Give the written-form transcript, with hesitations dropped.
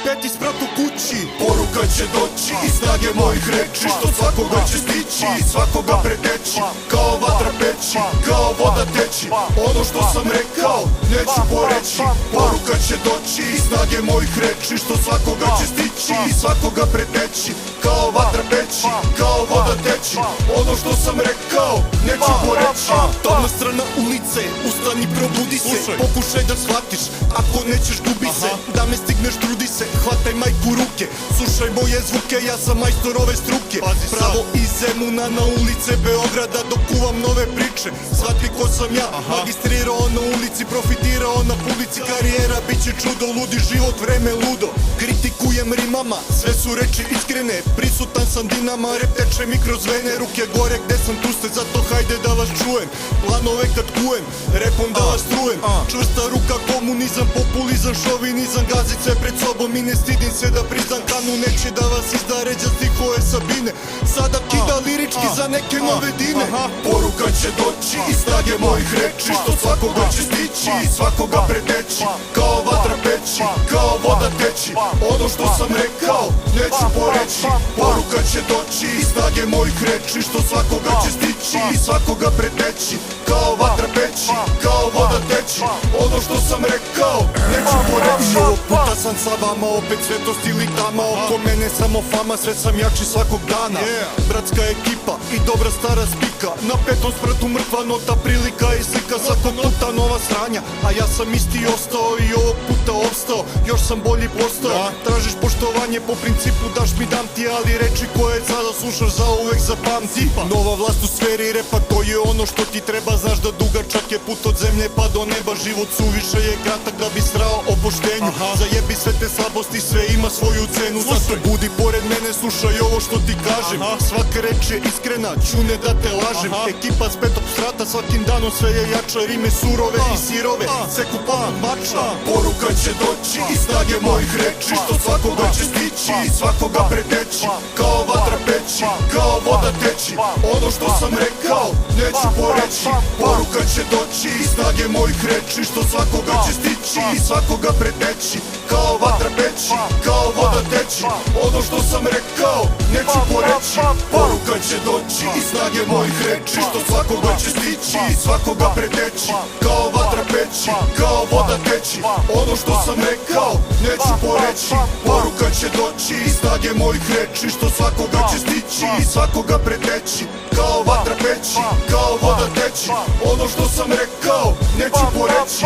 peti sprat u kući. Poruka će doći i snage mojih reči, što svakoga će stići i svakoga preteći. Kao vatra peći, kao voda teći, ono što sam rekao neću poreći. Poruka će doći i snage mojih reči, što svakoga će stići i svakoga preteći. Kao vatra peći, kao voda teći, ono što sam rekao neću poreći. Tamna strana ulice, ustani, probudi se, pokušaj da shvatiš, ako nećeš gubi se. Da me stigneš, trudi se, hvataj majku ruke, slušaj moje zvuke, ja sam majstor ove struke. Pravo iz Zemuna na ulice Beograda, dokuvam nove priče, shvati ko sam ja. Magistrirao na ulici, profitirao na publici, karijera biće čudo, ludi život, vreme ludo. Kritikujem rimama, sve su reči iskrene, prisutan sam dinama, rep teče mi kroz vene. Ruke gore gde sam, tu ste, zato hajde da vas čujem. Planove kad kujem, repom da vas trujem. Čvrsta ruka, komunizam, populizam, šovinizam, gazit sve pred sobom i ne stidim se da priznam. Kanu neće da vas izda, ređa stihove Sabine, sada kida lirički za neke nove dine. Poruka će doći i snage mojih reči, što svakoga će stići i svakoga preteći. Kao vatra peći, kao voda teći, ono što sam rekao neću poreći. Poruka će doći i snage mojih reči, što svakoga će stići i svakoga preteći. Kao vatra peći, kao voda teći, ono što sam rekao neću poreći. Ovog puta sam sa vama, opet svetost ili tama, oko mene samo fama, sve sam jači svakog dana. Bratska ekipa i dobra stara spika, na petom spratu mrtva nota, prilika i slika, svakog puta nova sranja, a ja sam isti ostao i ovog puta opstao, još sam bolji postao. Tražiš poštovanje po principu daš mi dam ti, ali reči koje sada slušaš zauvek zapamti. Nova vlast u sferi repa, to je ono što ti treba, znaš da dugačak je put od zemlje pa do neba, život suviše je kratak da bi srao o poštenju. Zajebi sve te slabosti, sve ima svoju cenu, zato budi pored mene, slušaj ovo što ti kažem. Svaka reč je iskrena, ću ne da te lažem. Ekipa s petog strata, svakim danom sve je jača, rime surove i sirove, seku poput mača. Poruka će doći i snage mojih reči, što svakoga će stići i svakoga preteći. Kao vatra peći, kao voda teći, ono što sam rekao neću poreći. Poruka će doći i snage mojih reči, što svakoga će stići i svakoga preteći. Kao vatra peći, kao voda teći, ono što sam rekao neću poreći. Poruka će doći i snage mojih reči, što svakoga će stići i svakoga preteći. Kao vatra peći, kao voda teći, ono što sam rekao neću poreći. Poruka će doći i snage mojih reči, što svakoga će stići i svakoga preteći. Kao vatra peći, kao voda teći, ono što sam rekao neću poreći.